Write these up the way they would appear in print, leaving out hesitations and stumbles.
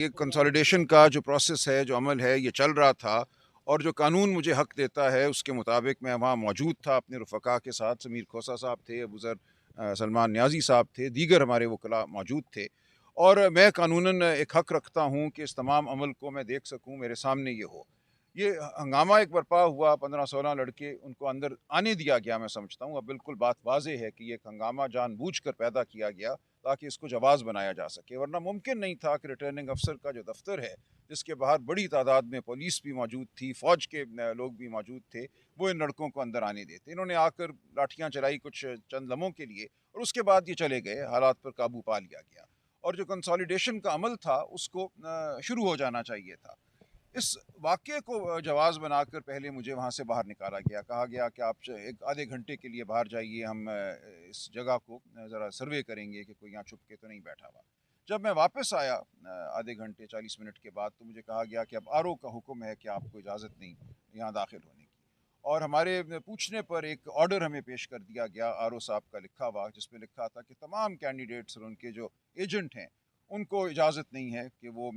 ये कंसोलिडेशन का जो प्रोसेस है, जो अमल है, ये चल रहा था और जो कानून मुझे हक़ देता है, उसके मुताबिक मैं वहाँ मौजूद था अपने रफ़क़ा के साथ। समीर खोसा साहब थे, अबूज़र सलमान न्याज़ी साहब थे, दीगर हमारे वकला मौजूद थे और मैं कानूनन एक हक़ रखता हूँ कि इस तमाम अमल को मैं देख सकूँ, मेरे सामने ये हो। ये हंगामा एक बरपा हुआ, 15-16 लड़के उनको अंदर आने दिया गया, मैं समझता हूँ। अब बिल्कुल बात वाज़ेह है कि ये एक हंगामा जानबूझकर पैदा किया गया ताकि इसको जवाज़ बनाया जा सके, वरना मुमकिन नहीं था कि रिटर्निंग अफ़सर का जो दफ़्तर है, जिसके बाहर बड़ी तादाद में पुलिस भी मौजूद थी, फ़ौज के लोग भी मौजूद थे, वो इन लड़कों को अंदर आने देते। इन्होंने आकर लाठियाँ चलाई कुछ चंद लम्हों के लिए और उसके बाद ये चले गए, हालात पर काबू पा लिया गया और जो कंसोलिडेशन का अमल था, उसको शुरू हो जाना चाहिए था। इस वाक़ये को जवाज़ बनाकर पहले मुझे वहाँ से बाहर निकाला गया। कहा गया कि आप एक आधे घंटे के लिए बाहर जाइए, हम इस जगह को ज़रा सर्वे करेंगे कि कोई यहाँ छुप के तो नहीं बैठा हुआ। जब मैं वापस आया आधे घंटे 40 मिनट के बाद, तो मुझे कहा गया कि अब आरओ का हुक्म है कि आपको इजाज़त नहीं यहाँ दाखिल होने की। और हमारे पूछने पर एक ऑर्डर हमें पेश कर दिया गया आरओ साहब का लिखा हुआ, जिसमें लिखा था कि तमाम कैंडिडेट्स और उनके जो एजेंट हैं, उनको इजाज़त नहीं है कि वो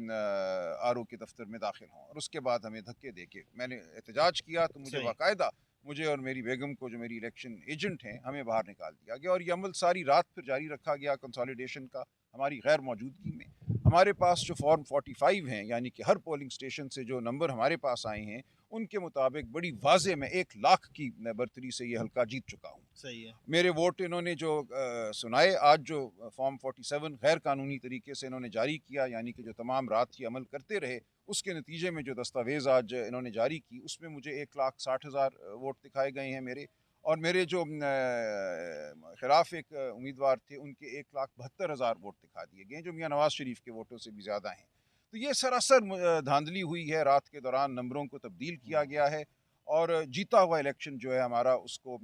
आरओ के दफ़्तर में दाखिल हों और उसके बाद हमें धक्के देके मैंने एहतजाज किया तो मुझे सही। बाकायदा मुझे और मेरी बेगम को, जो मेरी इलेक्शन एजेंट हैं, हमें बाहर निकाल दिया गया और ये अमल सारी रात फिर जारी रखा गया कंसोलिडेशन का, हमारी गैर मौजूदगी में। हमारे पास जो फॉर्म 45 हैं, यानी कि हर पोलिंग स्टेशन से जो नंबर हमारे पास आए हैं, उनके मुताबिक बड़ी वाज़ेह मैं 1 लाख की बर्तरी से ये हल्का जीत चुका हूँ। सही है। मेरे वोट इन्होंने जो सुनाए, आज जो फॉर्म 47 गैर कानूनी तरीके से इन्होंने जारी किया, यानी कि जो तमाम रात ये अमल करते रहे, उसके नतीजे में जो दस्तावेज़ आज इन्होंने जारी की, उसमें मुझे 1,60,000 वोट दिखाए गए हैं मेरे और मेरे जो खिलाफ एक उम्मीदवार थे, उनके 1,72,000 वोट दिखा दिए गए हैं, जो मियाँ नवाज़ शरीफ के वोटों से भी ज़्यादा हैं। तो ये सरासर धांधली हुई है, रात के दौरान नंबरों को तब्दील किया हुँ। गया है और जीता हुआ इलेक्शन जो है हमारा, उसको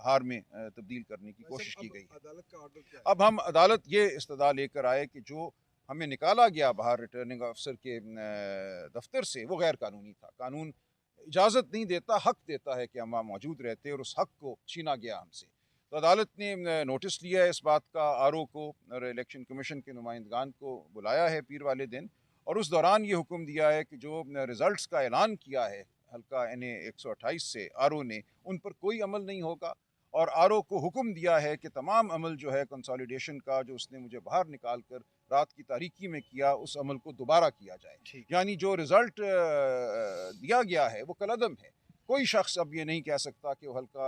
हार में तब्दील करने की वैसे कोशिश की अब गई है। अदालत का ऑर्डर क्या है? अब हम अदालत ये इस्तदा लेकर आए कि जो हमें निकाला गया बाहर रिटर्निंग अफ़सर के दफ़्तर से, वो गैर कानूनी था। कानून इजाज़त नहीं देता, हक़ देता है कि हम वहाँ मौजूद रहते और उस हक़ को छीना गया हमसे। तो अदालत ने नोटिस लिया है इस बात का, आरओ को और इलेक्शन कमीशन के नुमाइंदगान को बुलाया है पीर वाले दिन और उस दौरान ये हुक्म दिया है कि जो रिज़ल्ट्स का ऐलान किया है हल्का एनए 128 से आरओ ने, उन पर कोई अमल नहीं होगा और आरओ को हुक्म दिया है कि तमाम अमल जो है कंसोलिडेशन का, जो उसने मुझे बाहर निकाल कर रात की तारीकी में किया, उस अमल को दोबारा किया जाए। ठीक है। यानी जो रिज़ल्ट दिया गया है, वो कलअदम है। कोई शख्स अब ये नहीं कह सकता कि वो हल्का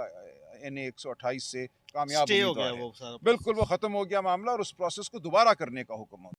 एनए 128 से कामयाब स्टे हो गया उम्मीदवार है। वो सारा बिल्कुल वो प्रोसेस। ख़त्म हो गया मामला और उस प्रोसेस को दोबारा करने का हुक्म हो